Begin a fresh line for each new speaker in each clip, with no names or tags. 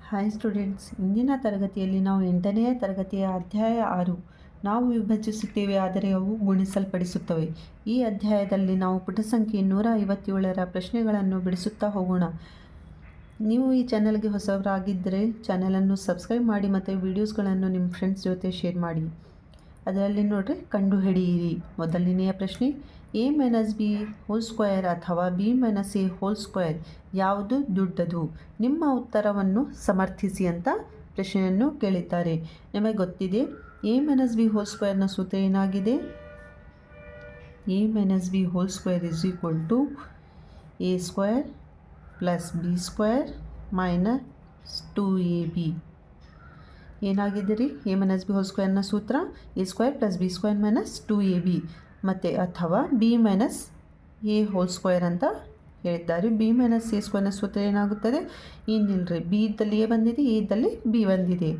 Hi students, ಇಂದಿನ ತರಗತಿಯಲ್ಲಿ ನಾವು 8ನೇ ತರಗತಿಯ ಅಧ್ಯಾಯ 6 ನಾವು ವಿಭಜಿಸುತ್ತೇವೆ ಆದರೆ ಅವು ಗುಣಿಸಲ್ಪಡಿಸುತ್ತವೆ. ಈ ಅಧ್ಯಾಯದಲ್ಲಿ ನಾವು ಪುಟ ಸಂಖ್ಯೆ 157ರ ಪ್ರಶ್ನೆಗಳನ್ನು ಬಿಡಿಸುತ್ತಾ ಹೋಗೋಣ. ನೀವು ಈ ಚಾನಲ್ಗೆ ಹೊಸಬರಾಗಿದ್ದರೆ ಚಾನಲನ್ನು ಸಬ್ಸ್ಕ್ರೈಬ್ ಮಾಡಿ ಮತ್ತು ವಿಡಿಯೋಸ್ಗಳನ್ನು ನಿಮ್ಮ ಫ್ರೆಂಡ್ಸ್ ಜೊತೆ ಶೇರ್ ಮಾಡಿ. ಅದರಲ್ಲಿ ನೋಡ್ರಿ, ಕಂಡುಹಿಡಿಯಿರಿ. ಮೊದಲನೆಯ ಪ್ರಶ್ನೆ, a-b² ಅಥವಾ b-a² ಯಾವುದು ದೊಡ್ಡದು? ನಿಮ್ಮ ಉತ್ತರವನ್ನು ಸಮರ್ಥಿಸಿ ಅಂತ ಪ್ರಶ್ನೆಯನ್ನು ಕೇಳಿದ್ದಾರೆ. ನಿಮಗೆ ಗೊತ್ತಿದೆ a-b² ಸೂತ್ರ ಏನಾಗಿದೆ? a-b² a² + b² - 2ab ಏನಾಗಿದೆ ರೀ? a-b² ಸೂತ್ರ a² + b² - 2ab ಮತ್ತು ಅಥವಾ b-a² ಅಂತ ಹೇಳಿದ್ದಾರೆ. b-a² ಸೂತ್ರ ಏನಾಗುತ್ತದೆ? ಏನಿಲ್ಲರಿ, ಬಿ ಇದ್ದಲ್ಲಿ ಎ ಬಂದಿದೆ, ಎ ಇದ್ದಲ್ಲಿ ಬಿ ಬಂದಿದೆ.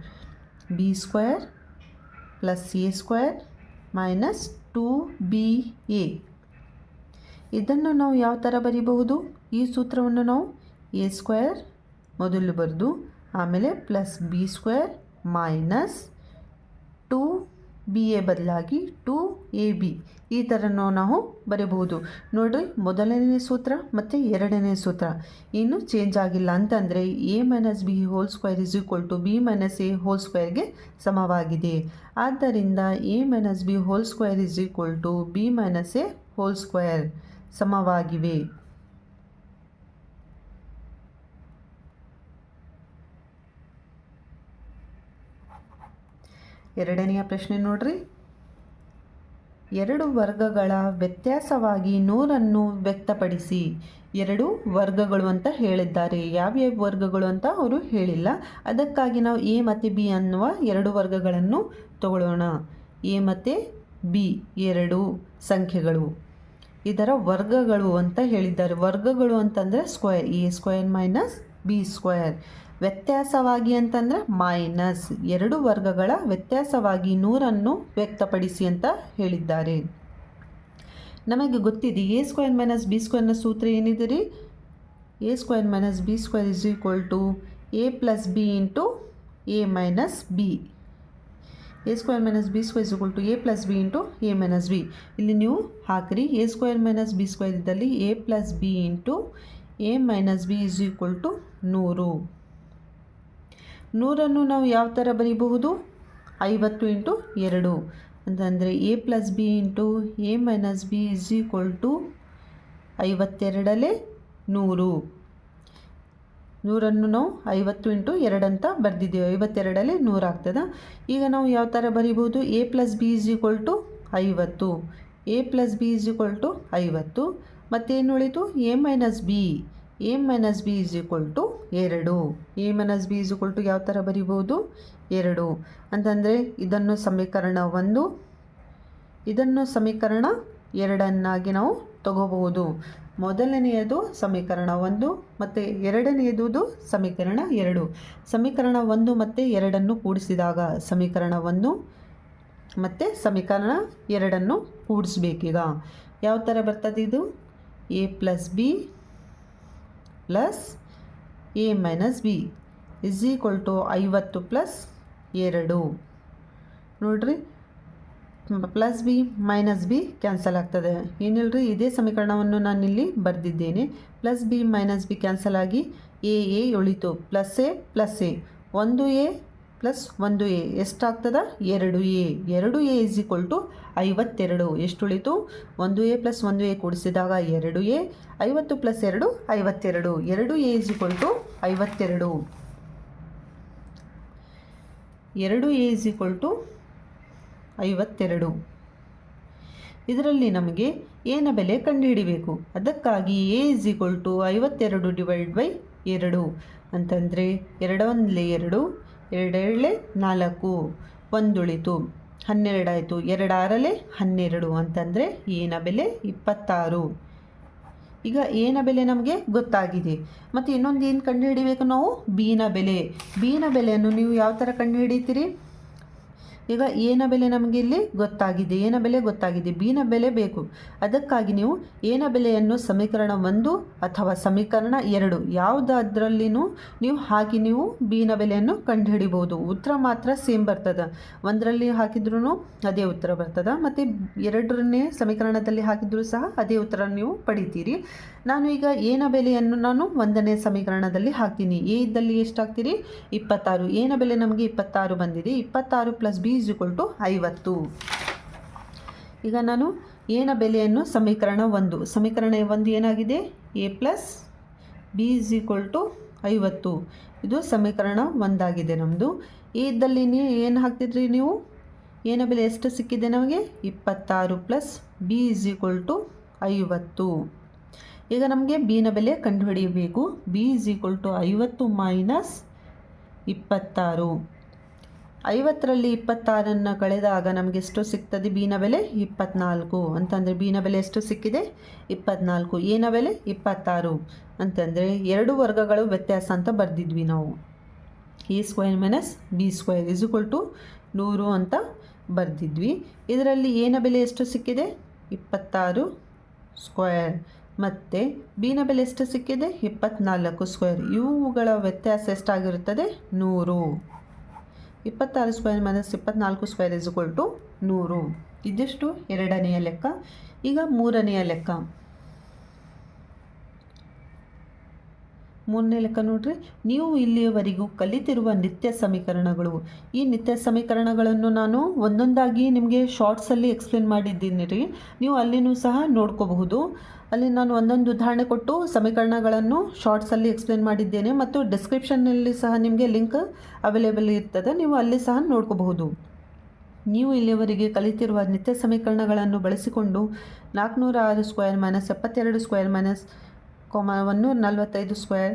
b² + a² - 2ba. ಇದನ್ನು ನಾವು ಯಾವ ಥರ ಬರೀಬಹುದು? ಈ ಸೂತ್ರವನ್ನು ನಾವು a² ಮೊದಲು ಬರೆದು ಆಮೇಲೆ +b² - 2ba ಬದಲಾಗಿ 2ab ಈ ಥರ ನಾವು ಬರೀಬಹುದು. ನೋಡಿರಿ, ಮೊದಲನೇ ಸೂತ್ರ ಮತ್ತು ಎರಡನೇ ಸೂತ್ರ ಇನ್ನೂ ಚೇಂಜ್ ಆಗಿಲ್ಲ. ಅಂತಂದರೆ a-b² b-a² ಸಮವಾಗಿದೆ. ಆದ್ದರಿಂದ a-b² b-a² ಸಮವಾಗಿವೆ. ಎರಡನೆಯ ಪ್ರಶ್ನೆ ನೋಡ್ರಿ, ಎರಡು ವರ್ಗಗಳ ವ್ಯತ್ಯಾಸವಾಗಿ 100 ವ್ಯಕ್ತಪಡಿಸಿ. ಎರಡು ವರ್ಗಗಳು ಅಂತ ಹೇಳಿದ್ದಾರೆ. ಯಾವ್ಯಾವ ವರ್ಗಗಳು ಅಂತ ಅವರು ಹೇಳಿಲ್ಲ. ಅದಕ್ಕಾಗಿ ನಾವು a ಮತ್ತು b ಅನ್ನುವ ಎರಡು ವರ್ಗಗಳನ್ನು ತಗೊಳ್ಳೋಣ. a ಮತ್ತು b ಎರಡು ಸಂಖ್ಯೆಗಳು, ಇದರ ವರ್ಗಗಳು ಅಂತ ಹೇಳಿದ್ದಾರೆ. ವರ್ಗಗಳು ಅಂತಂದರೆ ಸ್ಕ್ವೇರ್, a² - b². ವ್ಯತ್ಯಾಸವಾಗಿ ಅಂತಂದರೆ ಮೈನಸ್. ಎರಡು ವರ್ಗಗಳ ವ್ಯತ್ಯಾಸವಾಗಿ 100 ವ್ಯಕ್ತಪಡಿಸಿ ಅಂತ ಹೇಳಿದ್ದಾರೆ. ನಮಗೆ ಗೊತ್ತಿದೆ a² - b² ಸೂತ್ರ ಏನಿದೆ ರೀ? a² - b² = a + b × a - b. a² - b² = a + b × a - b. ಇಲ್ಲಿ ನೀವು ಹಾಕಿರಿ, a² - b² ಇದ್ದಲ್ಲಿ a + b × a - b = 100. 100 ನಾವು ಯಾವ ಥರ ಬರೀಬಹುದು? 50 × 2 ಅಂತಂದರೆ a + b × a - b = 52 100. 100 ನಾವು 50 × 2 ಅಂತ ಬರೆದಿದ್ದೇವೆ. 52 100 ಆಗ್ತದೆ. ಈಗ ನಾವು ಯಾವ ಥರ ಬರೀಬಹುದು? a + b = 50. a + b = 50 ಮತ್ತೇನು ಉಳಿತು? a - b. a - b = 2. a - b = ಯಾವ ಥರ ಬರೀಬಹುದು? 2 ಅಂತಂದರೆ ಇದನ್ನು ಸಮೀಕರಣ 1, ಇದನ್ನು ಸಮೀಕರಣ 2 ನಾವು ತಗೋಬಹುದು. ಮೊದಲನೆಯದು ಸಮೀಕರಣ 1 ಮತ್ತು ಎರಡನೆಯದು ಸಮೀಕರಣ 2. ಸಮೀಕರಣ 1 ಮತ್ತು 2 ಕೂಡಿಸಿದಾಗ ಸಮೀಕರಣ 1 ಮತ್ತು ಸಮೀಕರಣ 2 ಕೂಡಿಸ್ಬೇಕೀಗ. ಯಾವ ಥರ ಬರ್ತದೆ ಇದು? a + b + a - b = 50 + 2. ನೋಡಿರಿ, +b - b ಕ್ಯಾನ್ಸಲ್ ಆಗ್ತದೆ. ಏನಿಲ್ಲರಿ, ಇದೇ ಸಮೀಕರಣವನ್ನು ನಾನಿಲ್ಲಿ ಬರೆದಿದ್ದೇನೆ. +b - b ಕ್ಯಾನ್ಸಲ್ ಆಗಿ a ಉಳಿತು. +a + a 1a + 1a ಎಷ್ಟಾಗ್ತದೆ? 2a. 2a = 52. ಎಷ್ಟು ಉಳಿತು? 1a + 1a ಕೂಡಿಸಿದಾಗ 2a. 50 + 2 52. 2a = 52. 2a = 52. ಇದರಲ್ಲಿ ನಮಗೆ a ನ ಬೆಲೆ ಕಂಡುಹಿಡಿಬೇಕು. ಅದಕ್ಕಾಗಿ a = 52/2 ಅಂತಂದರೆ 2 × 1 = 2, 2 × 2 = 4, 1 ಉಳಿತು, 12 ಆಯಿತು. 2 × 6 = 12 ಅಂತಂದರೆ a ನ ಬೆಲೆ 26. ಈಗ a ನ ಬೆಲೆ ನಮಗೆ ಗೊತ್ತಾಗಿದೆ. ಮತ್ತು ಇನ್ನೊಂದು ಏನು ಕಂಡುಹಿಡಿಬೇಕು ನಾವು? b ನ ಬೆಲೆ. b ನ ಬೆಲೆಯನ್ನು ನೀವು ಯಾವ ಥರ ಕಂಡುಹಿಡಿತೀರಿ? ಈಗ ಎನ ಬೆಲೆ ನಮಗೆ ಇಲ್ಲಿ ಗೊತ್ತಾಗಿದೆ, ಎನ ಬೆಲೆ ಗೊತ್ತಾಗಿದೆ, ಬಿನ ಬೆಲೆ ಬೇಕು. ಅದಕ್ಕಾಗಿ ನೀವು ಎನ ಬೆಲೆಯನ್ನು ಸಮೀಕರಣ 1 ಅಥವಾ ಸಮೀಕರಣ 2 ಯಾವುದಾದ್ರಲ್ಲಿನೂ ನೀವು ಹಾಕಿ ನೀವು ಬಿನ ಬೆಲೆಯನ್ನು ಕಂಡುಹಿಡಿಬೋದು. ಉತ್ತರ ಮಾತ್ರ ಸೇಮ್ ಬರ್ತದೆ. 1ರಲ್ಲಿ ಹಾಕಿದ್ರೂ ಅದೇ ಉತ್ತರ ಬರ್ತದೆ, ಮತ್ತು 2ನೇ ಸಮೀಕರಣದಲ್ಲಿ ಹಾಕಿದ್ರೂ ಸಹ ಅದೇ ಉತ್ತರ ನೀವು ಪಡಿತೀರಿ. ನಾನು ಈಗ ಎನ ಬೆಲೆಯನ್ನು ನಾನು 1ನೇ ಸಮೀಕರಣದಲ್ಲಿ ಹಾಕ್ತೀನಿ. ಎ ಇದ್ದಲ್ಲಿ ಎಷ್ಟು ಹಾಕ್ತೀರಿ? 26. ಎನ ಬೆಲೆ ನಮಗೆ 26 ಬಂದಿದೆ. 26 + b = 50. ಈಗ ನಾನು ಎನ ಬೆಲೆಯನ್ನು ಸಮೀಕರಣ 1 ಏನಾಗಿದೆ? a + b = 50. ಇದು ಸಮೀಕರಣ 1 ಆಗಿದೆ ನಮ್ಮದು. ಎ ಇದ್ದಲ್ಲಿ ಏನು ಹಾಕ್ತಿದ್ರಿ ನೀವು? ಎನ ಬೆಲೆ ಎಷ್ಟು ಸಿಕ್ಕಿದೆ ನಮಗೆ? 26 + b = 50. ಈಗ ನಮಗೆ ಬಿನ ಬೆಲೆ ಕಂಡುಹಿಡಿಯಬೇಕು. b = 50 - 26. 50ರಲ್ಲಿ 26ನ್ನು ಕಳೆದಾಗ ನಮಗೆ ಎಷ್ಟು ಸಿಗ್ತದೆ? ಬಿನ ಬೆಲೆ 24 ಅಂತಂದರೆ ಬಿನ ಬೆಲೆ ಎಷ್ಟು ಸಿಕ್ಕಿದೆ? 24. ಎನ ಬೆಲೆ 26 ಅಂತಂದರೆ 2 ವರ್ಗಗಳು ವ್ಯತ್ಯಾಸ ಅಂತ ಬರೆದಿದ್ವಿ ನಾವು. a² - b² = 100 ಅಂತ ಬರೆದಿದ್ವಿ. ಇದರಲ್ಲಿ ಎನ ಬೆಲೆ ಎಷ್ಟು ಸಿಕ್ಕಿದೆ? 26² ಮತ್ತು ಬಿನ ಬೆಲೆ ಎಷ್ಟು ಸಿಕ್ಕಿದೆ? 24². ಇವುಗಳ ವ್ಯತ್ಯಾಸ ಎಷ್ಟಾಗಿರುತ್ತದೆ? 100. 26² - 24² = 100. ಇದಿಷ್ಟು 2ನೆಯ ಲೆಕ್ಕ. ಈಗ 3ನೆಯ ಲೆಕ್ಕ. 3ನೇ ಲೆಕ್ಕ ನೋಡ್ರಿ. ನೀವು ಇಲ್ಲಿಯವರೆಗೂ ಕಲಿತಿರುವ ನಿತ್ಯ ಸಮೀಕರಣಗಳು, ಈ ನಿತ್ಯ ಸಮೀಕರಣಗಳನ್ನು ನಾನು ಒಂದೊಂದಾಗಿ ನಿಮಗೆ ಶಾರ್ಟ್ಸಲ್ಲಿ ಎಕ್ಸ್ಪ್ಲೇನ್ ಮಾಡಿದ್ದೀನಿ ರೀ. ನೀವು ಅಲ್ಲಿನೂ ಸಹ ನೋಡ್ಕೋಬಹುದು. ಅಲ್ಲಿ ನಾನು ಒಂದೊಂದು ಉದಾಹರಣೆ ಕೊಟ್ಟು ಸಮೀಕರಣಗಳನ್ನು ಶಾರ್ಟ್ಸಲ್ಲಿ ಎಕ್ಸ್ಪ್ಲೇನ್ ಮಾಡಿದ್ದೇನೆ, ಮತ್ತು ಡಿಸ್ಕ್ರಿಪ್ಷನ್ನಲ್ಲಿ ಸಹ ನಿಮಗೆ ಲಿಂಕ್ ಅವೈಲೇಬಲ್ ಇರ್ತದೆ, ನೀವು ಅಲ್ಲಿ ಸಹ ನೋಡ್ಕೋಬಹುದು. ನೀವು ಇಲ್ಲಿಯವರೆಗೆ ಕಲಿತಿರುವ ನಿತ್ಯ ಸಮೀಕರಣಗಳನ್ನು ಬಳಸಿಕೊಂಡು 406² - 72² - 145²,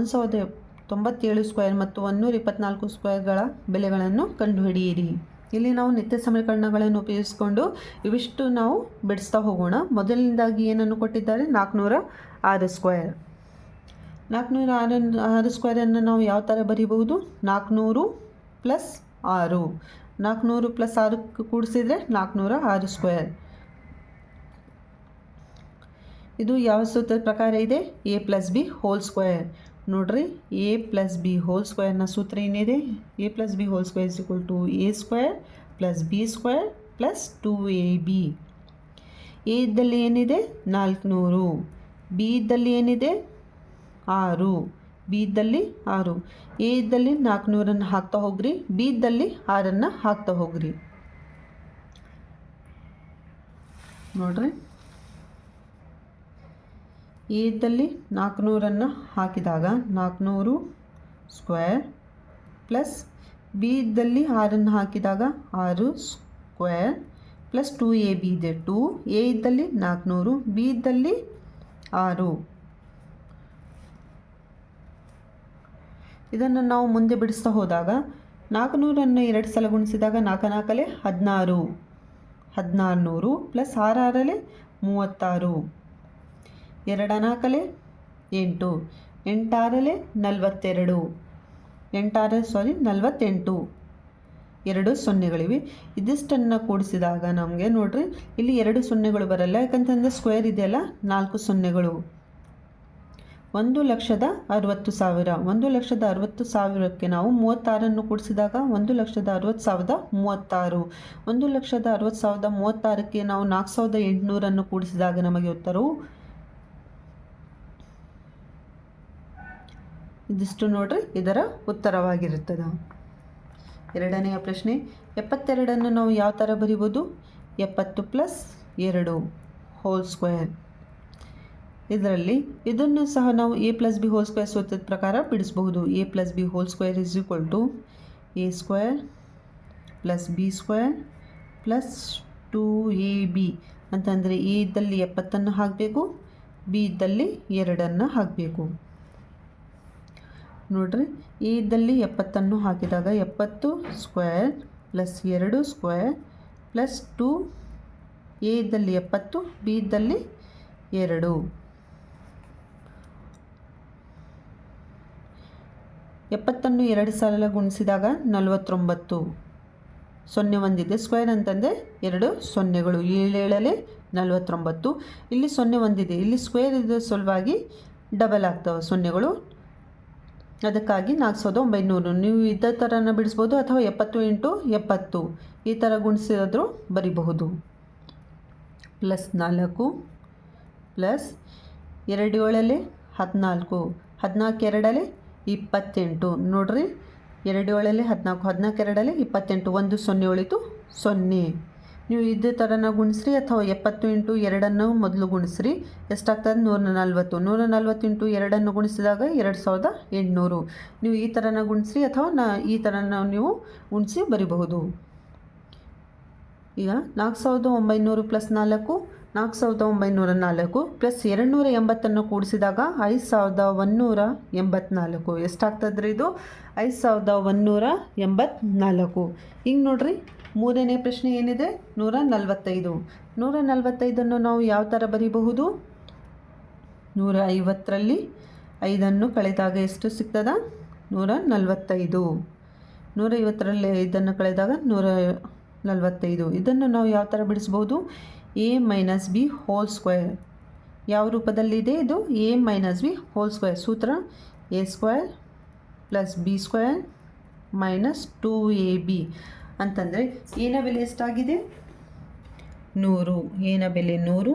1097² ಮತ್ತು 124²ಗಳ ಬೆಲೆಗಳನ್ನು ಕಂಡುಹಿಡಿಯಿರಿ. ಇಲ್ಲಿ ನಾವು ನಿತ್ಯ ಸಮೀಕರಣಗಳನ್ನು ಉಪಯೋಗಿಸಿಕೊಂಡು ಇವಿಷ್ಟು ನಾವು ಬಿಡಿಸ್ತಾ ಹೋಗೋಣ. ಮೊದಲನೇದಾಗಿ ಏನನ್ನು ಕೊಟ್ಟಿದ್ದಾರೆ? 406². 406² ನಾವು ಯಾವ ಥರ ಬರೀಬಹುದು? 400 + 6. 400 + 6 ಕೂಡಿಸಿದರೆ 406². ಇದು ಯಾವ ಸೂತ್ರದ ಪ್ರಕಾರ ಇದೆ? a + b² ನೋಡ್ರಿ. a + b² ಸೂತ್ರ ಏನಿದೆ? a + b² = a² + b² + 2ab. a ಇದ್ದಲ್ಲಿ ಏನಿದೆ? 400. b ಇದ್ದಲ್ಲಿ ಏನಿದೆ? 6. b ಇದ್ದಲ್ಲಿ 6. a ಇದ್ದಲ್ಲಿ 400ನ್ನು ಹಾಕ್ತಾ ಹೋಗ್ರಿ, b ಇದ್ದಲ್ಲಿ 6ನ್ನು ಹಾಕ್ತಾ ಹೋಗ್ರಿ. ನೋಡ್ರಿ, a ಇದ್ದಲ್ಲಿ 400ನ್ನು ಹಾಕಿದಾಗ 400² ಪ್ಲಸ್ b ಇದ್ದಲ್ಲಿ 6ನ್ನು ಹಾಕಿದಾಗ 6² ಪ್ಲಸ್ 2ab ಇದೆ. 2 a ಇದ್ದಲ್ಲಿ 400, b ಇದ್ದಲ್ಲಿ 6. ಇದನ್ನು ನಾವು ಮುಂದೆ ಬಿಡಿಸ್ತಾ ಹೋದಾಗ 400ನ್ನು 2 ಸಲ ಗುಣಿಸಿದಾಗ 4 4 16, 1600 ಪ್ಲಸ್ 6 6 36, 2 4 8, 8 6 42, 8 6 48, 2 ಸೊನ್ನೆಗಳಿವೆ. ಇದಿಷ್ಟನ್ನು ಕೂಡಿಸಿದಾಗ ನಮಗೆ ನೋಡ್ರಿ ಇಲ್ಲಿ 2 ಸೊನ್ನೆಗಳು ಬರಲ್ಲ, ಯಾಕಂತಂದರೆ ಸ್ಕ್ವೇರ್ ಇದೆಯಲ್ಲ, 4 ಸೊನ್ನೆಗಳು. 1,60,60,000. 1,60,60,000ಕ್ಕೆ ನಾವು 36ನ್ನು ಕೂಡಿಸಿದಾಗ 1,60,60,036. 1,60,60,036ಕ್ಕೆ ನಾವು 4,800ನ್ನು ಕೂಡಿಸಿದಾಗ ನಮಗೆ ಉತ್ತರವು ಇದಿಷ್ಟು ನೋಡ್ರಿ, ಇದರ ಉತ್ತರವಾಗಿರುತ್ತದೆ. ಎರಡನೆಯ ಪ್ರಶ್ನೆ, 72ನ್ನು ನಾವು ಯಾವ ಥರ ಬರಿಬೋದು? 70 + 2² ಇದರಲ್ಲಿ ಇದನ್ನು ಸಹ ನಾವು a + b² ಸೂತ್ರದ ಪ್ರಕಾರ ಬಿಡಿಸಬಹುದು. a + b² = a² + b² + 2ab ಅಂತಂದರೆ a ಇದ್ದಲ್ಲಿ 70ನ್ನು ಹಾಕಬೇಕು, b ಇದ್ದಲ್ಲಿ 2ನ್ನು ಹಾಕಬೇಕು. ನೋಡ್ರಿ, a ಇದ್ದಲ್ಲಿ 70ನ್ನು ಹಾಕಿದಾಗ 70² + 2² + 2, a ಇದ್ದಲ್ಲಿ 70, b ಇದ್ದಲ್ಲಿ 2. 70ನ್ನು 2 ಸಲ ಗುಣಿಸಿದಾಗ 49, ಸೊನ್ನೆ ಒಂದಿದೆ, ಸ್ಕ್ವೇರ್ ಅಂತಂದರೆ 2 ಸೊನ್ನೆಗಳು, 7 49. ಇಲ್ಲಿ ಸೊನ್ನೆ ಒಂದಿದೆ, ಇಲ್ಲಿ ಸ್ಕ್ವೇರ್ ಇರೋ ಸಲುವಾಗಿ ಡಬಲ್ ಆಗ್ತವೆ ಸೊನ್ನೆಗಳು, ಅದಕ್ಕಾಗಿ 4900. ನೀವು ಇದೇ ಥರನ ಬಿಡಿಸ್ಬೋದು ಅಥವಾ 70 × 70 ಈ ಥರ ಗುಣಿಸಿದ್ರು ಬರಿಬಹುದು. +4 ಪ್ಲಸ್ 2 7 14, 14 2 28. ನೋಡಿರಿ, 2 7 14, 14 2 28, 1 0 ಉಳಿತು 0. ನೀವು ಇದೇ ಥರನ ಗುಣಿಸ್ರಿ ಅಥವಾ 70 × 2 ಮೊದಲು ಗುಣಿಸ್ರಿ, ಎಷ್ಟಾಗ್ತದೆ 140. 140 × 2 ಗುಣಿಸಿದಾಗ 2800. ನೀವು ಈ ಥರನ ಗುಣಿಸ್ರಿ ಅಥವಾ ಈ ಥರನ ನೀವು ಗುಣಿಸಿ ಬರಿಬಹುದು. ಈಗ 4900 + 4 4904 ಪ್ಲಸ್ 280 ಕೂಡಿಸಿದಾಗ 5184. ಎಷ್ಟಾಗ್ತದ್ರಿ ಇದು? 5184. ಈಗ ನೋಡ್ರಿ, ಮೂರನೇ ಪ್ರಶ್ನೆ ಏನಿದೆ? 145. 145 ನಾವು ಯಾವ ಥರ ಬರೀಬಹುದು? 150ರಲ್ಲಿ 5 ಕಳೆದಾಗ ಎಷ್ಟು ಸಿಗ್ತದ? 145. 150ರಲ್ಲಿ 5 ಕಳೆದಾಗ 145. ಇದನ್ನು ನಾವು ಯಾವ ಥರ ಬಿಡಿಸ್ಬೋದು? a - b whole square. ಯಾವ ರೂಪದಲ್ಲಿದೆ ಇದು? a - b whole square. ಸೂತ್ರ a² + b² - 2ab ಅಂತಂದರೆ a ನ ಬೆಲೆ ಎಷ್ಟಾಗಿದೆ? 100. a ನ ಬೆಲೆ 100,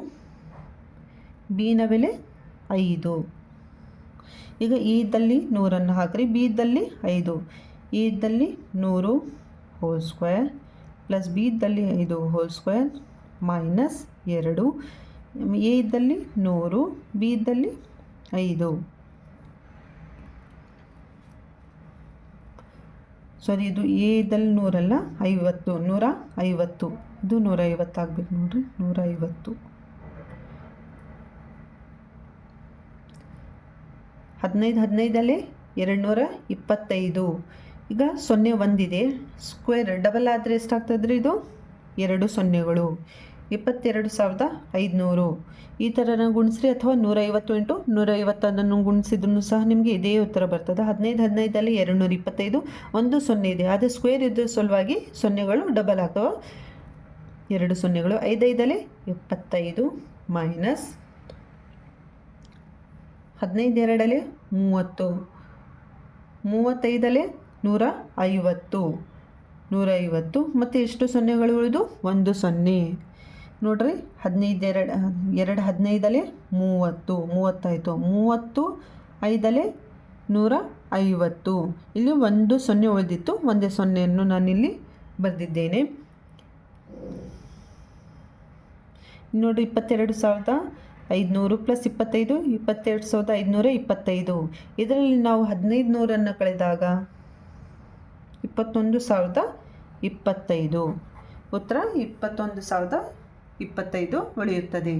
b ನ ಬೆಲೆ 5. ಈಗ a ಇದ್ದಲ್ಲಿ 100 ಹಾಕಿರಿ, b ಇದ್ದಲ್ಲಿ 5. a ಇದ್ದಲ್ಲಿ 100 ಹೋಲ್ ಸ್ಕ್ವೇರ್ ಪ್ಲಸ್ b ಇದ್ದಲ್ಲಿ 5 ಹೋಲ್ ಸ್ಕ್ವೇರ್ ಮೈನಸ್ 2. a ಇದ್ದಲ್ಲಿ 100, b ಇದ್ದಲ್ಲಿ 5. ಸಾರಿ, ಇದು a ಇದ್ದಲ್ಲಿ 100 ಅಲ್ಲ, 50. 150. ಇದು 150 ಆಗಬೇಕು ನೋಡಿರಿ, 150. 15 15 225. ಈಗ 0 ಒಂದಿದೆ, ಸ್ಕ್ವೇರ್ ಡಬಲ್ ಆದರೆ ಎಷ್ಟಾಗ್ತದ್ರಿ ಇದು? 2 ಸೊನ್ನೆಗಳು, 22,500. ಈ ಥರನ ಗುಣಿಸ್ರಿ ಅಥವಾ 150 × 150 ಗುಣಿಸಿದ್ರೂ ಸಹ ನಿಮಗೆ ಇದೇ ಉತ್ತರ ಬರ್ತದೆ. 15 15 225. 1 0 ಇದೆ, ಆದರೆ ಸ್ಕ್ವೇರ್ ಇದ್ದ ಸಲುವಾಗಿ ಸೊನ್ನೆಗಳು ಡಬಲ್ ಆಗ್ತವೆ, 2 ಸೊನ್ನೆಗಳು. 5 5 75 ಮೈನಸ್ 15 2 30, 35 150, 150. ಮತ್ತು ಎಷ್ಟು ಸೊನ್ನೆಗಳು ಉಳಿದು? 1 0. ನೋಡ್ರಿ, 15 2 15 30, 30 ಆಯಿತು. 30 5 150. ಇಲ್ಲಿ 1 0 ಉಳಿದಿತ್ತು, ಒಂದೇ ಸೊನ್ನೆಯನ್ನು ನಾನಿಲ್ಲಿ ಬರೆದಿದ್ದೇನೆ. ನೋಡಿ, 22,500 + 25 22,525. ಇದರಲ್ಲಿ ನಾವು 1500 ಕಳೆದಾಗ 21,025. ಉತ್ತರ 21,025 ಉಳಿಯುತ್ತದೆ.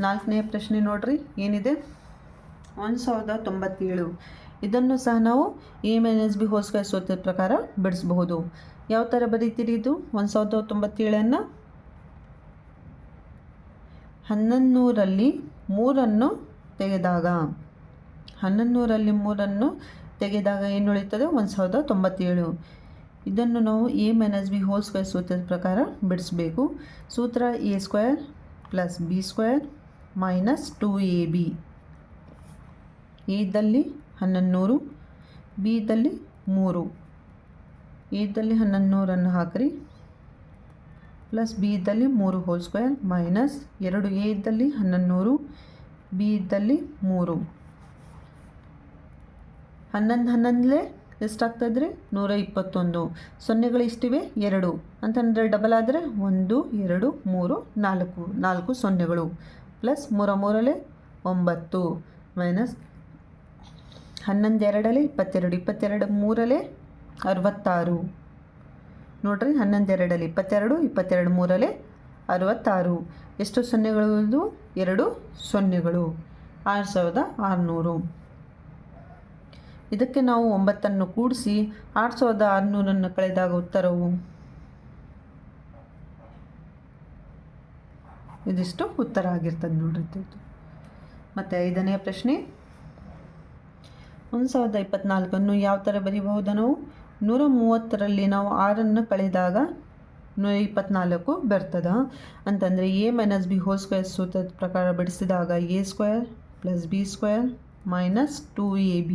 4ನೇ ಪ್ರಶ್ನೆ ನೋಡ್ರಿ, ಏನಿದೆ? 1097. ಇದನ್ನು ಸಹ ನಾವು a - b ಹೋಲ್ ಸ್ಕ್ವೇರ್ ಸೂತ್ರದ ಪ್ರಕಾರ ಬಿಡಿಸಬಹುದು. ಯಾವ ಥರ ಬರೀತೀರಿ ಇದು? 1097 1100ರಲ್ಲಿ 3 ತೆಗೆದಾಗ 1100ರಲ್ಲಿ 3 ತೆಗೆದಾಗ ಏನು ಉಳಿತದೆ? 1097. ಇದನ್ನು ನಾವು a - b ಹೋಲ್ ಸ್ಕ್ವೇರ್ ಸೂತ್ರದ ಪ್ರಕಾರ ಬಿಡಿಸಬೇಕು. ಸೂತ್ರ a² + b² - 2ab. a ಇದ್ದಲ್ಲಿ 1100, b ಇದ್ದಲ್ಲಿ 3. a ಇದ್ದಲ್ಲಿ 1100 ಹಾಕಿರಿ, ಪ್ಲಸ್ b ಇದ್ದಲ್ಲಿ 3 ಹೋಲ್ ಸ್ಕ್ವೇರ್ ಮೈನಸ್ 2. a ಇದ್ದಲ್ಲಿ 1100, b ಇದ್ದಲ್ಲಿ 3. 11 11 ಎಷ್ಟಾಗ್ತದ್ರಿ? 121. ಸೊನ್ನೆಗಳು ಇಷ್ಟಿವೆ 2 ಅಂತಂದರೆ ಡಬಲ್ ಆದರೆ 1 2 3 4 ಸೊನ್ನೆಗಳು, ಪ್ಲಸ್ 3 3 9 ಮೈನಸ್ 11 2 22, 22 3 66. ನೋಡಿರಿ, 11 2 22, 22 3 66. ಎಷ್ಟು ಸೊನ್ನೆಗಳು? 2 ಸೊನ್ನೆಗಳು, 6600. ಇದಕ್ಕೆ ನಾವು 9 ಕೂಡಿಸಿ 6600 ಕಳೆದಾಗ ಉತ್ತರವು ಇದಿಷ್ಟು ಉತ್ತರ ಆಗಿರ್ತದೆ ನೋಡ್ರಿ. ಮತ್ತು 5ನೇ ಪ್ರಶ್ನೆ, 1024 ಯಾವ ಥರ ಬರೀಬಹುದು ನಾವು? 130ರಲ್ಲಿ ನಾವು 6 ಕಳೆದಾಗ 124 ಬರ್ತದ ಅಂತಂದರೆ a minus b whole square ಸೂತ್ರದ ಪ್ರಕಾರ ಬಿಡಿಸಿದಾಗ a square plus b square minus 2ab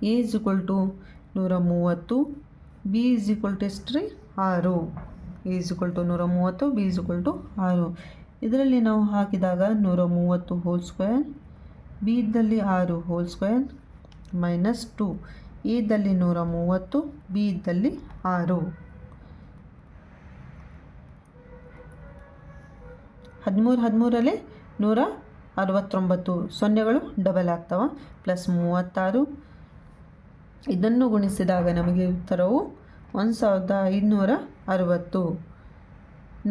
a is equal to 130 b is equal to ಎಷ್ಟು ರೀ 6 a is equal to 130 b is equal to 6 ಇದರಲ್ಲಿ ನಾವು ಹಾಕಿದಾಗ 130 ಹೋಲ್ ಸ್ಕ್ವೇರ್ ಬಿ ಇದ್ದಲ್ಲಿ 6 whole square minus 2 A ಇದ್ದಲ್ಲಿ 130 ಬಿ ಇದ್ದಲ್ಲಿ 6 13ರಲ್ಲಿ 169 ಸೊನ್ನೆಗಳು double ಆಗ್ತವೆ plus 36 ಇದನ್ನು ಗುಣಿಸಿದಾಗ ನಮಗೆ ಉತ್ತರವು 1560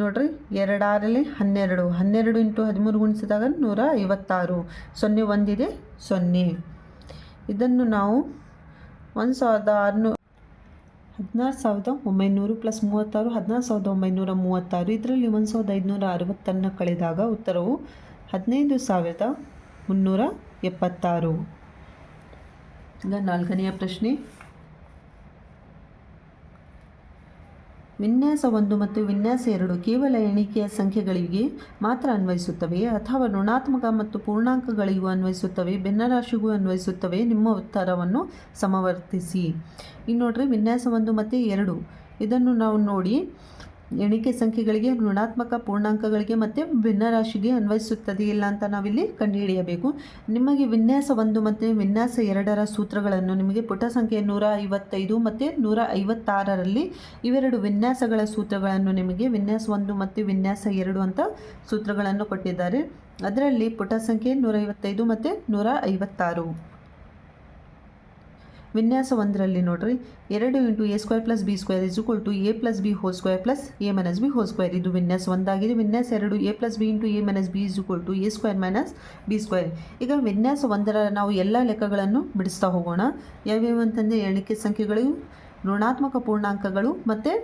ನೋಡ್ರಿ 2 6ರಲ್ಲಿ 12 ಇಂಟು 13 ಗುಣಿಸಿದಾಗ 156 0 ಒಂದಿದೆ 0 ಇದನ್ನು ನಾವು 16,900 ಪ್ಲಸ್ 36 16,936 ಇದರಲ್ಲಿ 1,560 ಕಳೆದಾಗ ಉತ್ತರವು 15,376. ಈಗ 4ನೆಯ ಪ್ರಶ್ನೆ. ವಿನ್ಯಾಸ 1 ಮತ್ತು ವಿನ್ಯಾಸ 2 ಕೇವಲ ಎಣಿಕೆಯ ಸಂಖ್ಯೆಗಳಿಗೆ ಮಾತ್ರ ಅನ್ವಯಿಸುತ್ತವೆ ಅಥವಾ ಋಣಾತ್ಮಕ ಮತ್ತು ಪೂರ್ಣಾಂಕಗಳಿಗೂ ಅನ್ವಯಿಸುತ್ತವೆ, ಭಿನ್ನರಾಶಿಗೂ ಅನ್ವಯಿಸುತ್ತವೆ? ನಿಮ್ಮ ಉತ್ತರವನ್ನು ಸಮವರ್ತಿಸಿ. ಈಗ ನೋಡ್ರಿ, ವಿನ್ಯಾಸ 1 ಮತ್ತು 2 ಇದನ್ನು ನಾವು ನೋಡಿ ಎಣಿಕೆ ಸಂಖ್ಯೆಗಳಿಗೆ, ಋಣಾತ್ಮಕ ಪೂರ್ಣಾಂಕಗಳಿಗೆ ಮತ್ತು ಭಿನ್ನರಾಶಿಗೆ ಅನ್ವಯಿಸುತ್ತದೆ ಇಲ್ಲ ಅಂತ ನಾವಿಲ್ಲಿ ಕಂಡುಹಿಡಿಯಬೇಕು. ನಿಮಗೆ ವಿನ್ಯಾಸ 1 ಮತ್ತು ವಿನ್ಯಾಸ 2ರ ಸೂತ್ರಗಳನ್ನು ನಿಮಗೆ ಪುಟ ಸಂಖ್ಯೆ 155 ಮತ್ತು 156ರಲ್ಲಿ ಇವೆರಡು ವಿನ್ಯಾಸಗಳ ಸೂತ್ರಗಳನ್ನು ನಿಮಗೆ ವಿನ್ಯಾಸ 1 ಮತ್ತು ವಿನ್ಯಾಸ 2 ಅಂತ ಸೂತ್ರಗಳನ್ನು ಕೊಟ್ಟಿದ್ದಾರೆ. ಅದರಲ್ಲಿ ಪುಟ ಸಂಖ್ಯೆ 155 ಮತ್ತು 156. ವಿನ್ಯಾಸ 1ರಲ್ಲಿ ನೋಡ್ರಿ, 2 into a square plus b square is equal to a plus b whole square plus a minus b whole square. ಇದು ವಿನ್ಯಾಸ 1 ಆಗಿದೆ. ವಿನ್ಯಾಸ 2 a plus b into a minus b is equal to a square minus b square. ಈಗ ವಿನ್ಯಾಸ 1ರ ನಾವು ಎಲ್ಲ ಲೆಕ್ಕಗಳನ್ನು ಬಿಡಿಸ್ತಾ ಹೋಗೋಣ. ಯಾವ್ಯಾವ ಅಂತಂದರೆ ಎಣಿಕೆ ಸಂಖ್ಯೆಗಳು, ಋಣಾತ್ಮಕ ಪೂರ್ಣಾಂಕಗಳು ಮತ್ತು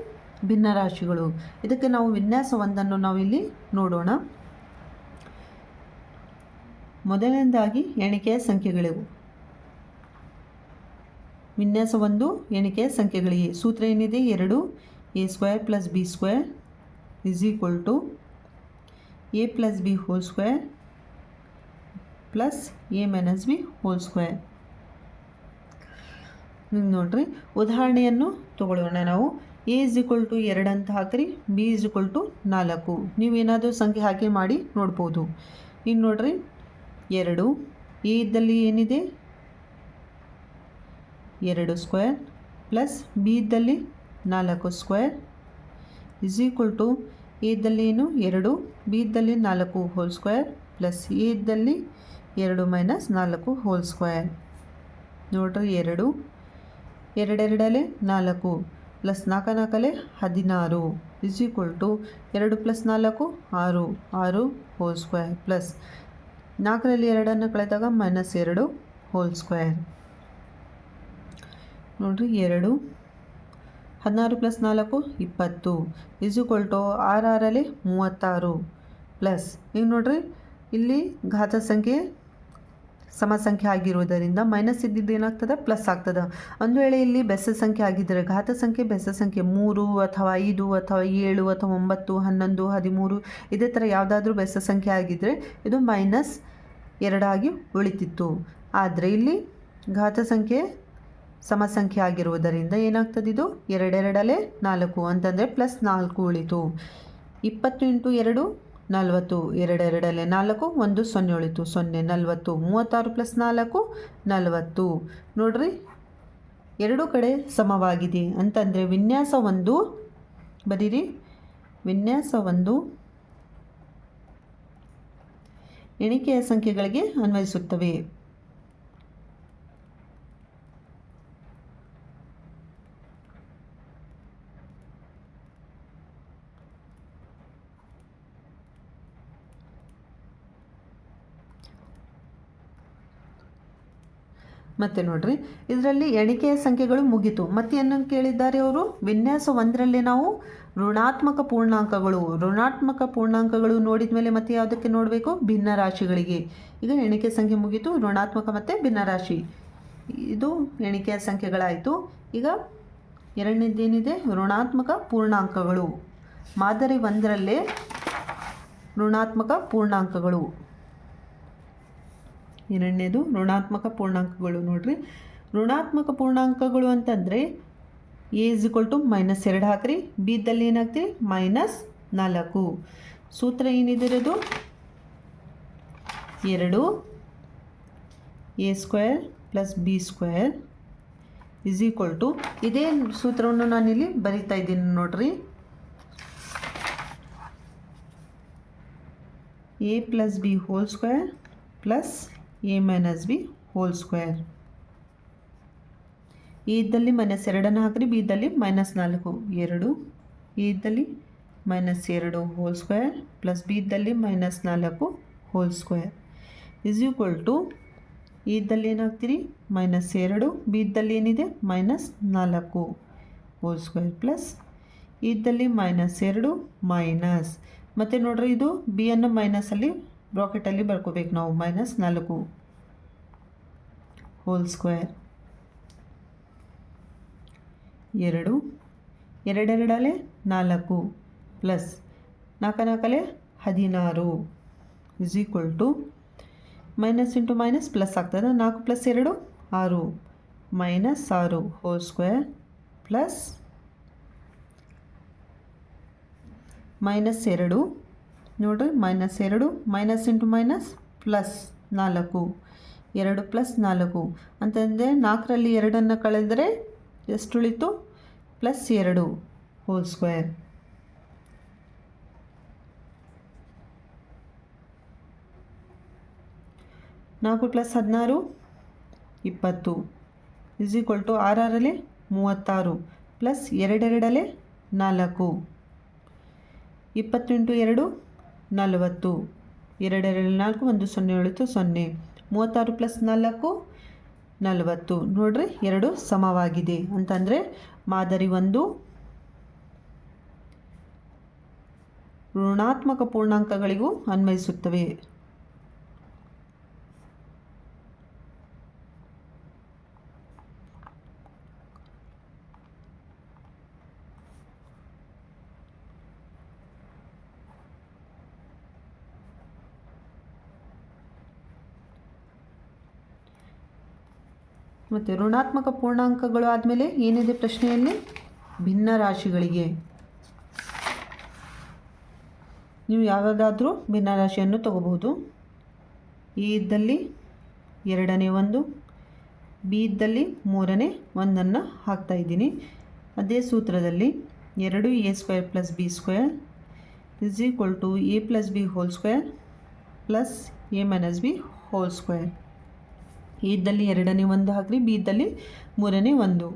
ಭಿನ್ನರಾಶಿಗಳು. ಇದಕ್ಕೆ ನಾವು ವಿನ್ಯಾಸ 1ಅನ್ನು ನಾವಿಲ್ಲಿ ನೋಡೋಣ. ಮೊದಲನೇದಾಗಿ ಎಣಿಕೆಯ ಸಂಖ್ಯೆಗಳು. ವಿನ್ಯಾಸ 1 ಎಣಿಕೆಯ ಸಂಖ್ಯೆಗಳಿಗೆ ಸೂತ್ರ ಏನಿದೆ? 2 a square plus b square is equal to a plus b whole square plus a minus b whole square. ನೋಡ್ರಿ, ಉದಾಹರಣೆಯನ್ನು ತಗೊಳ್ಳೋಣ ನಾವು. ಎ ಇಸ್ ಈಕ್ವಲ್ ಟು 2 ಅಂತ ಹಾಕ್ರಿ, ಬಿ ಇಸ್ ಈಕ್ವಲ್ ಟು 4. ನೀವೇನಾದರೂ ಸಂಖ್ಯೆ ಹಾಕಿ ಮಾಡಿ ನೋಡ್ಬೋದು. ಇನ್ನು ನೋಡ್ರಿ, 2 ಎ ಇದ್ದಲ್ಲಿ ಏನಿದೆ? 2 ಸ್ಕ್ವೇರ್ ಪ್ಲಸ್ ಬಿ ಇದ್ದಲ್ಲಿ 4 square is equal to a ಇದ್ದಲ್ಲಿ ಏನು? 2, ಬಿ ಇದ್ದಲ್ಲಿ 4 ಹೋಲ್ ಸ್ಕ್ವೇರ್ ಪ್ಲಸ್ ಎ ಇದ್ದಲ್ಲಿ 2 ಮೈನಸ್ 4 ಹೋಲ್ ಸ್ಕ್ವೇರ್. ನೋಡ್ರಿ, 2 2 4 plus 4 4 16 is equal to 2 plus 4 6 whole square plus 4ರಲ್ಲಿ 2 ಕಳೆದಾಗ ಮೈನಸ್ 2 ಹೋಲ್ ಸ್ಕ್ವೇರ್. ನೋಡ್ರಿ, 2 16 plus 4 20 is equal to 6 36 plus. ಈಗ ನೋಡ್ರಿ, ಇಲ್ಲಿ ಘಾತ ಸಂಖ್ಯೆ ಸಮ ಸಂಖ್ಯೆ ಆಗಿರುವುದರಿಂದ ಮೈನಸ್ ಇದ್ದಿದ್ದು ಏನಾಗ್ತದೆ? ಪ್ಲಸ್ ಆಗ್ತದೆ. ಒಂದು ವೇಳೆ ಇಲ್ಲಿ ಬೆಸ ಸಂಖ್ಯೆ ಆಗಿದ್ದರೆ, ಘಾತ ಸಂಖ್ಯೆ ಬೆಸ ಸಂಖ್ಯೆ 3 ಅಥವಾ 5 ಅಥವಾ 7 ಅಥವಾ 9 11 13 ಇದೇ ಥರ ಯಾವುದಾದ್ರೂ ಬೆಸ ಸಂಖ್ಯೆ ಆಗಿದ್ದರೆ ಇದು ಮೈನಸ್ 2 ಆಗಿ ಉಳಿತಿತ್ತು. ಆದರೆ ಇಲ್ಲಿ ಘಾತ ಸಂಖ್ಯೆ ಸಮ ಸಂಖ್ಯೆ ಆಗಿರುವುದರಿಂದ ಏನಾಗ್ತದೆ? ಇದು 2 2 4 ಅಂತಂದರೆ ಪ್ಲಸ್ 4 ಉಳಿತು. 20 ಇಂಟು 2 40, 2 2 4 1 0 ಉಳಿತು 0 40. 36 ಪ್ಲಸ್ 4 40. ನೋಡ್ರಿ, ಎರಡೂ ಕಡೆ ಸಮವಾಗಿದೆ ಅಂತಂದರೆ ವಿನ್ಯಾಸ 1 ಬರೀರಿ. ವಿನ್ಯಾಸ 1 ಎಣಿಕೆಯ ಸಂಖ್ಯೆಗಳಿಗೆ ಅನ್ವಯಿಸುತ್ತವೆ. ಮತ್ತು ನೋಡ್ರಿ, ಇದರಲ್ಲಿ ಎಣಿಕೆಯ ಸಂಖ್ಯೆಗಳು ಮುಗಿತು. ಮತ್ತೆ ಏನನ್ನು ಕೇಳಿದ್ದಾರೆ ಅವರು? ವಿನ್ಯಾಸ 1ರಲ್ಲಿ ನಾವು ಋಣಾತ್ಮಕ ಪೂರ್ಣಾಂಕಗಳು ನೋಡಿದ ಮೇಲೆ ಮತ್ತೆ ಯಾವುದಕ್ಕೆ ನೋಡಬೇಕು? ಭಿನ್ನರಾಶಿಗಳಿಗೆ. ಈಗ ಎಣಿಕೆ ಸಂಖ್ಯೆ ಮುಗಿತು, ಋಣಾತ್ಮಕ ಮತ್ತು ಭಿನ್ನರಾಶಿ. ಇದು ಎಣಿಕೆಯ ಸಂಖ್ಯೆಗಳಾಯಿತು. ಈಗ ಎರಡನೇದೇನಿದೆ, ಋಣಾತ್ಮಕ ಪೂರ್ಣಾಂಕಗಳು. ಮಾದರಿ 1ರಲ್ಲೇ ಋಣಾತ್ಮಕ ಪೂರ್ಣಾಂಕಗಳು. ಎರಡನೇದು ಋಣಾತ್ಮಕ ಪೂರ್ಣಾಂಕಗಳು. ನೋಡಿರಿ, ಋಣಾತ್ಮಕ ಪೂರ್ಣಾಂಕಗಳು ಅಂತಂದರೆ a -2 ಹಾಕ್ರಿ, ಬಿ ಇದ್ದಲ್ಲಿ ಏನಾಗ್ತೀರಿ -4. ಸೂತ್ರ ಏನಿದಿರೋದು 2 a² + b² ಇದೇ ಸೂತ್ರವನ್ನು ನಾನಿಲ್ಲಿ ಬರಿತಾ ಇದ್ದೀನಿ ನೋಡ್ರಿ. a + b² + a - b². a ಇದ್ದಲ್ಲಿ -2 ಹಾಕ್ರಿ, ಬಿ ಇದ್ದಲ್ಲಿ -4. 2 a ಇದ್ದಲ್ಲಿ -2² + ಬಿ ಇದ್ದಲ್ಲಿ -4² a ಇದ್ದಲ್ಲಿ ಏನಾಗ್ತೀರಿ -2, ಬಿ ಇದ್ದಲ್ಲಿ ಏನಿದೆ -4² ಪ್ಲಸ್ a ಇದ್ದಲ್ಲಿ -2 ಮೈನಸ್, ಮತ್ತು ನೋಡ್ರಿ ಇದು ಬಿ ಅನ್ನು ಮೈನಸಲ್ಲಿ ಬ್ರಾಕೆಟಲ್ಲಿ ಬರ್ಕೋಬೇಕು ನಾವು, -4² 2 2 4 plus 4 4 16 minus into minus plus ಆಗ್ತದೆ. 4 + 2 6 -6² ಪ್ಲಸ್ -2 ನೋಡಿರಿ, -2 ಮೈನಸ್ ಇಂಟು ಮೈನಸ್ ಪ್ಲಸ್ 4 2 + 4 ಅಂತಂದರೆ 4ರಲ್ಲಿ 2 ಕಳೆದರೆ ಎಷ್ಟು ಉಳಿತು +2² 4 + 16 20 6 6 36 ಪ್ಲಸ್ 2 2 4 20 × 2 40 2 2 4 1 0 ಉಳಿತು 0 36 + 4 40. ನೋಡ್ರಿ, 2 ಸಮವಾಗಿದೆ ಅಂತಂದರೆ ಮಾದರಿ 1 ಋಣಾತ್ಮಕ ಪೂರ್ಣಾಂಕಗಳಿಗೂ ಅನ್ವಯಿಸುತ್ತವೆ. ಮತ್ತು ಋಣಾತ್ಮಕ ಪೂರ್ಣಾಂಕಗಳು ಆದಮೇಲೆ ಏನಿದೆ ಪ್ರಶ್ನೆಯಲ್ಲಿ, ಭಿನ್ನ ರಾಶಿಗಳಿಗೆ ನೀವು ಯಾವುದಾದ್ರೂ ಭಿನ್ನ ರಾಶಿಯನ್ನು ತಗೋಬಹುದು. ಎ ಇದ್ದಲ್ಲಿ 2ನೇ 1, ಬಿ ಇದ್ದಲ್ಲಿ 3ನೇ 1 ಹಾಕ್ತಾಯಿದ್ದೀನಿ. ಅದೇ ಸೂತ್ರದಲ್ಲಿ 2 a² + b² = a + b² plus a - b². A ಇದ್ದಲ್ಲಿ 2ನೇ 1 ಹಾಕ್ರಿ, ಬಿ ಇದ್ದಲ್ಲಿ 3ನೇ 1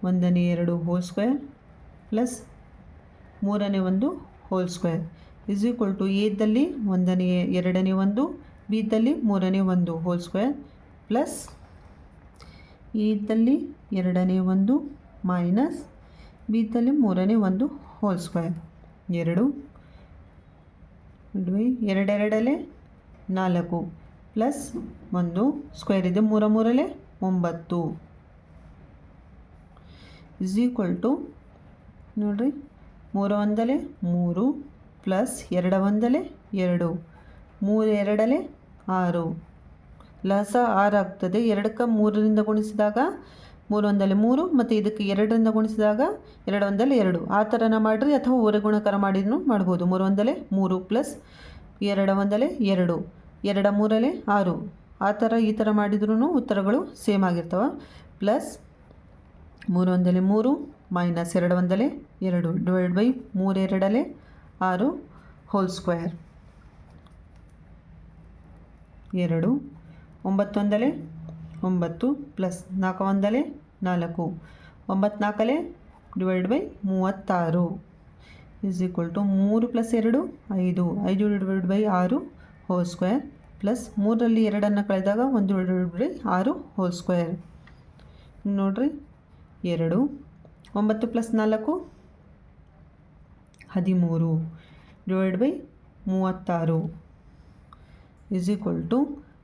1ನೇ 2² ಪ್ಲಸ್ 3ನೇ 1² ಎ ಇದ್ದಲ್ಲಿ 2ನೇ 1, ಬಿ ಇದ್ದಲ್ಲಿ 3ನೇ 1² ಪ್ಲಸ್ ಎ ಇದ್ದಲ್ಲಿ 2ನೇ 1 ಮೈನಸ್ ಬಿ ಇದ್ದಲ್ಲಿ 3ನೇ 1² 2 2 4 ಪ್ಲಸ್ 1 ಸ್ಕ್ವೇರ್ ಇದೆ, 3 3 9 ನೋಡಿರಿ, 3 1 3 ಪ್ಲಸ್ 2 1 2 3 2 6 ಲಸ 6 ಆಗ್ತದೆ. 2ಕ್ಕೆ 3ರಿಂದ ಗುಣಿಸಿದಾಗ 3 1 3 ಮತ್ತು ಇದಕ್ಕೆ 2ರಿಂದ ಗುಣಿಸಿದಾಗ 2 1 2 ಆ ಥರನ ಮಾಡಿರಿ, ಅಥವಾ ಹೊರ ಗುಣಕಾರ ಮಾಡಿದ್ರೂ ಮಾಡ್ಬೋದು. 3 1 3 ಪ್ಲಸ್ 2 1 2 2 3 6 ಆ ಥರ ಈ ಥರ ಮಾಡಿದ್ರೂ ಉತ್ತರಗಳು ಸೇಮ್ ಆಗಿರ್ತವೆ. Plus 3 1 3 minus 2 1 2 divide by 3 2 6 whole square 2 9 1 9 plus 4 1 4 9 4 divide by 36 3 + 2 5 5 divide by 6 whole square plus 3ರಲ್ಲಿ 2 ಕಳೆದಾಗ 1 ಡಿವೈಡ್ ಬೈ 6 ಹೋಲ್ ಸ್ಕ್ವೇರ್. ನೋಡಿರಿ, 2 9 + 4 13 ಡಿವೈಡ್ ಬೈ 36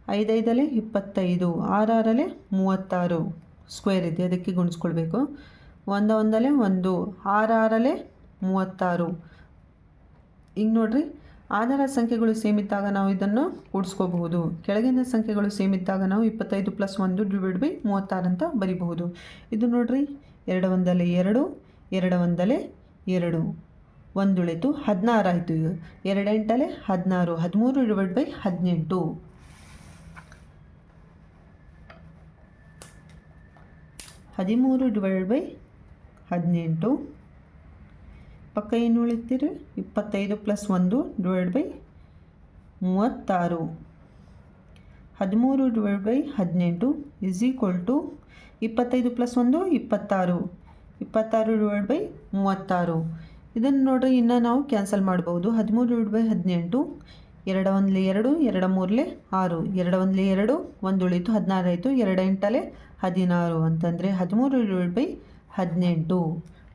5 25, 6 36 ಸ್ಕ್ವೇರ್ ಇದೆ, ಅದಕ್ಕೆ ಗುಣಿಸ್ಕೊಳ್ಬೇಕು. 1 1 1, 6 36. ಈಗ ನೋಡಿರಿ, ಆಧಾರ ಸಂಖ್ಯೆಗಳು ಸೇಮ್ ಇದ್ದಾಗ ನಾವು ಇದನ್ನು ಕೂಡಿಸ್ಕೋಬಹುದು. ಕೆಳಗಿನ ಸಂಖ್ಯೆಗಳು ಸೇಮ್ ಇದ್ದಾಗ ನಾವು 25 + 1 / 36 ಅಂತ ಬರಿಬಹುದು. ಇದು ನೋಡಿರಿ, 2 1 2, 2 1 2, 1 ಉಳಿತು 16 ಆಯಿತು. ಈಗ 2 8 16, 13 / 18. 13 / 18. ಪಕ್ಕ ಏನು ಉಳಿತೀರಿ? 25 + 1 / 36. 13 / 18 = 25 + 1 26. 26 / 36. ಇದನ್ನು ನೋಡ್ರಿ, ಇನ್ನು ನಾವು ಕ್ಯಾನ್ಸಲ್ ಮಾಡ್ಬೋದು. 13 / 18, 2 1 2, 2 3 6, 2 1 2, 1 ಉಳಿತು 16 ಆಯಿತು. 2 8 16 ಅಂತಂದರೆ 13 / 18.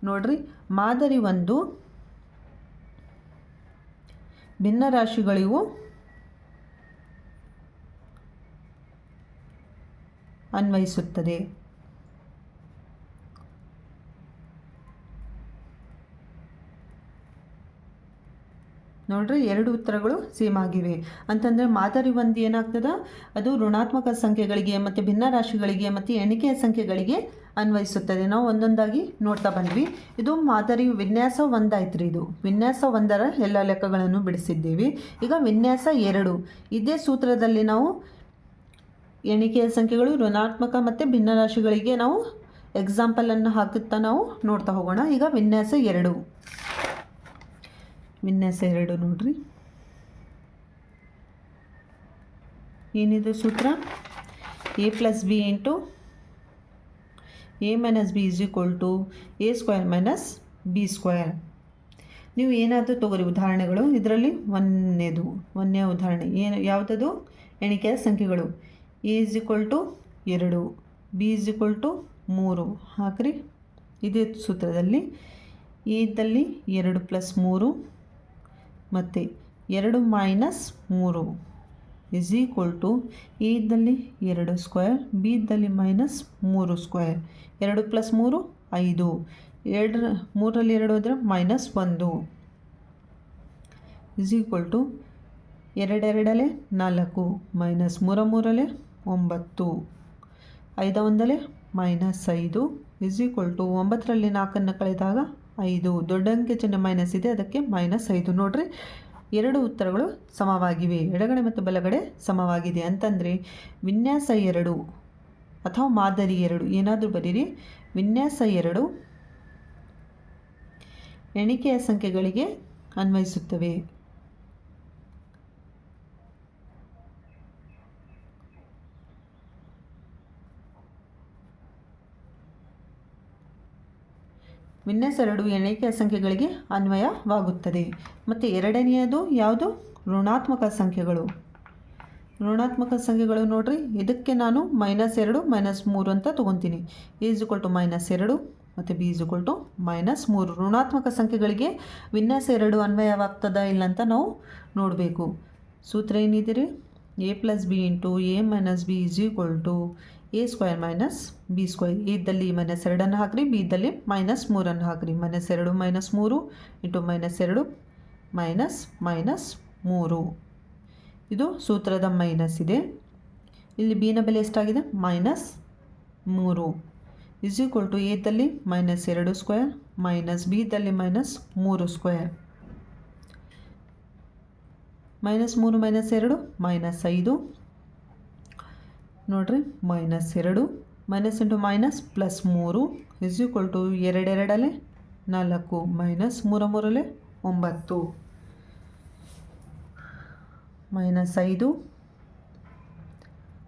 ನೋಡ್ರಿ, ಮಾದರಿ 1 ಭಿನ್ನರಾಶಿಗಳಿಗೂ ಅನ್ವಯಿಸುತ್ತದೆ. ನೋಡ್ರಿ, 2 ಉತ್ತರಗಳು ಸೇಮ್ ಆಗಿವೆ. ಅಂತಂದರೆ ಮಾದರಿ 1 ಏನಾಗ್ತದೆ, ಅದು ಋಣಾತ್ಮಕ ಸಂಖ್ಯೆಗಳಿಗೆ ಮತ್ತು ಭಿನ್ನರಾಶಿಗಳಿಗೆ ಮತ್ತು ಎಣಿಕೆಯ ಸಂಖ್ಯೆಗಳಿಗೆ ಅನ್ವಯಿಸುತ್ತದೆ. ನಾವು ಒಂದೊಂದಾಗಿ ನೋಡ್ತಾ ಬಂದ್ವಿ. ಇದು ಮಾದರಿ ವಿನ್ಯಾಸ 1 ಆಯ್ತು ರೀ. ಇದು ವಿನ್ಯಾಸ 1ರ ಎಲ್ಲ ಲೆಕ್ಕಗಳನ್ನು ಬಿಡಿಸಿದ್ದೀವಿ. ಈಗ ವಿನ್ಯಾಸ 2, ಇದೇ ಸೂತ್ರದಲ್ಲಿ ನಾವು ಎಣಿಕೆಯ ಸಂಖ್ಯೆಗಳು ಋಣಾತ್ಮಕ ಮತ್ತು ಭಿನ್ನರಾಶಿಗಳಿಗೆ ನಾವು ಎಕ್ಸಾಂಪಲನ್ನು ಹಾಕುತ್ತಾ ನಾವು ನೋಡ್ತಾ ಹೋಗೋಣ. ಈಗ ವಿನ್ಯಾಸ 2 ನೋಡ್ರಿ, ಏನಿದು ಸೂತ್ರ? a + b × a - b = a² - b². ನೀವು ಏನಾದರೂ ತಗೋರಿ ಉದಾಹರಣೆಗಳು. ಇದರಲ್ಲಿ ಒಂದನೇ ಉದಾಹರಣೆ ಯಾವುದದು? ಎಣಿಕೆಯ ಸಂಖ್ಯೆಗಳು. a = 2, b = 3 ಹಾಕ್ರಿ. ಇದೇ ಸೂತ್ರದಲ್ಲಿ a ಇದ್ದಲ್ಲಿ 2 + 3 ಮತ್ತು 2 - 3 a ಇದ್ದಲ್ಲಿ 2², b ಇದ್ದಲ್ಲಿ -3². 2 + 3 5, 3ರಲ್ಲಿ 2 ಹೋದರೆ -1 = 2 2 4, -3 3 9, 5 1 -5 9ರಲ್ಲಿ 4 ಕಳೆದಾಗ 5. ದೊಡ್ಡ ಅಂಕೆ ಚಿಹ್ನೆ ಮೈನಸ್ ಇದೆ, ಅದಕ್ಕೆ -5. ನೋಡ್ರಿ, 2 ಉತ್ತರಗಳು ಸಮವಾಗಿವೆ. ಎಡಗಡೆ ಮತ್ತು ಬಲಗಡೆ ಸಮವಾಗಿದೆ. ಅಂತಂದರೆ ವಿನ್ಯಾಸ 2 ಅಥವಾ ಮಾದರಿ 2 ಏನಾದರೂ ಬರೀರಿ. ವಿನ್ಯಾಸ 2 ಎಣಿಕೆಯ ಸಂಖ್ಯೆಗಳಿಗೆ ಅನ್ವಯಿಸುತ್ತವೆ. ವಿನ್ಯಾಸ 2 ಎಣಿಕೆಯ ಸಂಖ್ಯೆಗಳಿಗೆ ಅನ್ವಯವಾಗುತ್ತದೆ. ಮತ್ತು ಎರಡನೆಯದು ಯಾವುದು? ಋಣಾತ್ಮಕ ಸಂಖ್ಯೆಗಳು. ಋಣಾತ್ಮಕ ಸಂಖ್ಯೆಗಳು ನೋಡ್ರಿ, ಇದಕ್ಕೆ ನಾನು -2 -3 ಅಂತ ತೊಗೊತೀನಿ. a = -2 ಮತ್ತು b = -3. ಋಣಾತ್ಮಕ ಸಂಖ್ಯೆಗಳಿಗೆ ವಿನ್ಯಾಸ 2 ಅನ್ವಯವಾಗ್ತದಾ ಇಲ್ಲ ಅಂತ ನಾವು ನೋಡಬೇಕು. ಸೂತ್ರ ಏನಿದೆ ರೀ? a + b × a - b = a² - b². a ಇದ್ದಲ್ಲಿ -2 ಹಾಕ್ರಿ, b ಇದ್ದಲ್ಲಿ -3 ಹಾಕ್ರಿ. -2 - 3 × -2 -3. ಇದು ಸೂತ್ರದ ಮೈನಸ್ ಇದೆ. ಇಲ್ಲಿ b ನ ಬೆಲೆ ಎಷ್ಟಾಗಿದೆ? -3 a ಇದ್ದಲ್ಲಿ -2² - b ಇದ್ದಲ್ಲಿ -3². -3 - 2 -5. ನೋಡ್ರಿ, -2 - × -+3 2 2 4 -3 9 -5.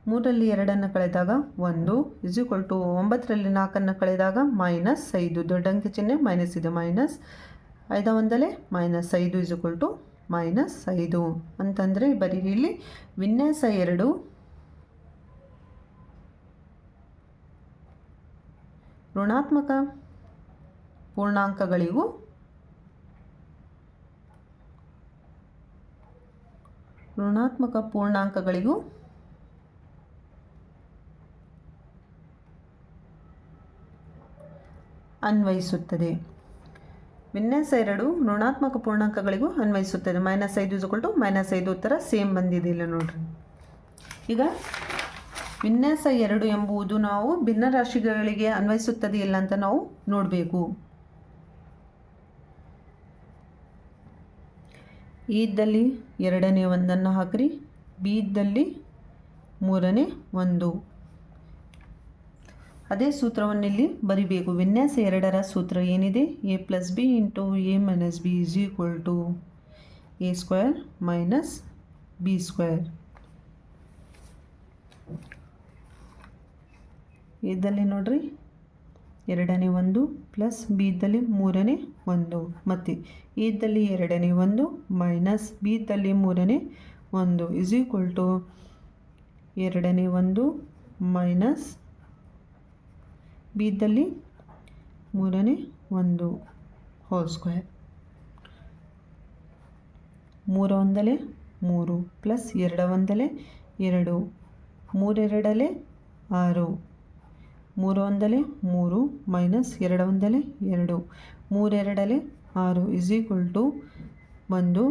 3ರಲ್ಲಿ 2 ಕಳೆದಾಗ 1 9ರಲ್ಲಿ 4 ಕಳೆದಾಗ -5. ದೊಡ್ಡ ಅಂಕೆ ಚಿಹ್ನೆ ಮೈನಸ್ ಇದೆ, -5 1 -5 -5 ಅಂತಂದರೆ ಬರೀರಿ ಇಲ್ಲಿ ವಿನ್ಯಾಸ 2 ಋಣಾತ್ಮಕ ಪೂರ್ಣಾಂಕಗಳಿಗೂ ಅನ್ವಯಿಸುತ್ತದೆ. ವಿನ್ಯಾಸ 2 ಋಣಾತ್ಮಕ ಪೂರ್ಣಾಂಕಗಳಿಗೂ ಅನ್ವಯಿಸುತ್ತದೆ. -5 = -5 ಉತ್ತರ ಸೇಮ್ ಬಂದಿದೆ ಇಲ್ಲ ನೋಡ್ರಿ. ಈಗ ವಿನ್ಯಾಸ 2 ಎಂಬುದು ನಾವು ಭಿನ್ನರಾಶಿಗಳಿಗೆ ಅನ್ವಯಿಸುತ್ತದೆ ಇಲ್ಲ ಅಂತ ನಾವು ನೋಡಬೇಕು. ಎ ಇದ್ದಲ್ಲಿ 2ನೇ ಒಂದನ್ನು ಹಾಕ್ರಿ, ಬಿ ಇದ್ದಲ್ಲಿ 3ನೇ ಒಂದು. ಅದೇ ಸೂತ್ರವನ್ನು ಇಲ್ಲಿ ಬರಿಬೇಕು. ವಿನ್ಯಾಸ 2ರ ಸೂತ್ರ ಏನಿದೆ? a + b × a - b = a² - b². ಇದ್ದಲ್ಲಿ ನೋಡ್ರಿ 2ನೇ ಒಂದು ಪ್ಲಸ್ ಬಿ ಇದ್ದಲ್ಲಿ 3ನೇ ಒಂದು, ಮತ್ತು ಎ ಇದ್ದಲ್ಲಿ 2ನೇ ಒಂದು ಮೈನಸ್ ಬಿ ಇದ್ದಲ್ಲಿ 3ನೇ ಒಂದು = 2ನೇ ಒಂದು ಮೈನಸ್ ಬಿ ಇದ್ದಲ್ಲಿ 3ನೇ ಒಂದು ಹೋಲ್ ಸ್ಕ್ವೇರ್. 3 ಒಂದಲೇ 3 ಪ್ಲಸ್ 2 ಒಂದಲೇ 2, 3 ಎರಡಲೇ 6, 3 ಒಂದಲೇ 3 ಮೈನಸ್ 2 ಒಂದಲೇ 2, 3 ಎರಡಲೇ 6 = 1, 2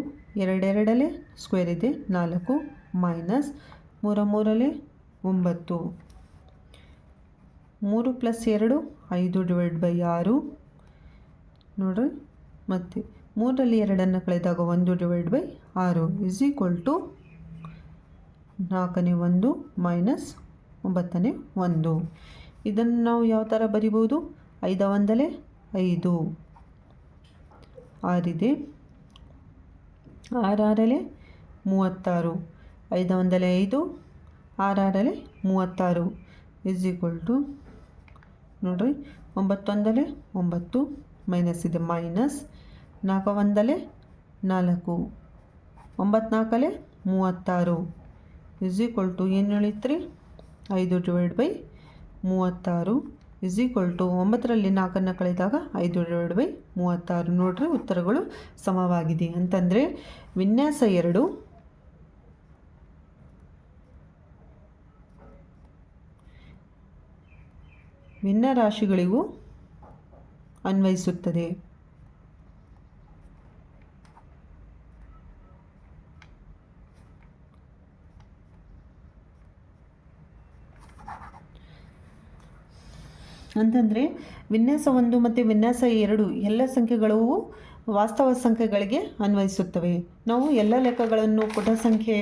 ಎರಡಲೇ ಸ್ಕ್ವೇರ್ ಇದೆ 4 ಮೈನಸ್ 3 ಮೂರಲೇ 9, 3 + 2 5/6 ನೋಡ್ರಿ. ಮತ್ತು 3ರಲ್ಲಿ 2 ಕಳೆದಾಗ 1/6 = 4ನೇ ಒಂದು ಮೈನಸ್ 9ನೇ ಒಂದು. ಇದನ್ನು ನಾವು ಯಾವ ಥರ ಬರಿಬೋದು? 5 ಒಂದಲೇ 5, 6 ಇದೆ, 6 ಆರಲೇ 36, 5 ಒಂದಲೇ 5, 6 ಆರಲೇ 36 = ನೋಡ್ರಿ 9 ಒಂದಲೇ 9 ಮೈನಸ್ ಇದೆ ಮೈನಸ್ 4 ಒಂದಲೇ 4, 9 ನಾಲ್ಕಲೇ 36 = ಏನು ಉಳಿತ್ರಿ? 5/36 9ರಲ್ಲಿ 4 ಕಳೆದಾಗ 5/36. ನೋಡ್ರಿ ಉತ್ತರಗಳು ಸಮವಾಗಿದೆ. ಅಂತಂದರೆ ವಿನ್ಯಾಸ 2 ಭಿನ್ನರಾಶಿಗಳಿಗೂ ಅನ್ವಯಿಸುತ್ತದೆ. ಅಂತಂದರೆ ವಿನ್ಯಾಸ 1 ಮತ್ತು ವಿನ್ಯಾಸ 2 ಎಲ್ಲ ಸಂಖ್ಯೆಗಳು ವಾಸ್ತವ ಸಂಖ್ಯೆಗಳಿಗೆ ಅನ್ವಯಿಸುತ್ತವೆ. ನಾವು ಎಲ್ಲ ಲೆಕ್ಕಗಳನ್ನು ಪುಟ ಸಂಖ್ಯೆ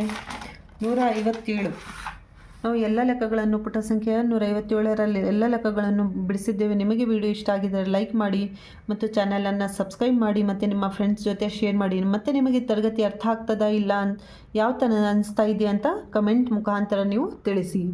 157 ನಾವು ಎಲ್ಲ ಲೆಕ್ಕಗಳನ್ನು ಪುಟ ಸಂಖ್ಯೆ 157ರಲ್ಲಿ ಎಲ್ಲ ಲೆಕ್ಕಗಳನ್ನು ಬಿಡಿಸಿದ್ದೇವೆ. ನಿಮಗೆ ವಿಡಿಯೋ ಇಷ್ಟ ಆಗಿದ್ದರೆ ಲೈಕ್ ಮಾಡಿ ಮತ್ತು ಚಾನಲನ್ನು ಸಬ್ಸ್ಕ್ರೈಬ್ ಮಾಡಿ ಮತ್ತು ನಿಮ್ಮ ಫ್ರೆಂಡ್ಸ್ ಜೊತೆ ಶೇರ್ ಮಾಡಿ. ಮತ್ತು ನಿಮಗೆ ತರಗತಿ ಅರ್ಥ ಆಗ್ತದಾ ಇಲ್ಲ ಯಾವ ಥರ ಅನಿಸ್ತಾ ಇದೆ ಅಂತ ಕಮೆಂಟ್ ಮುಖಾಂತರ ನೀವು ತಿಳಿಸಿ.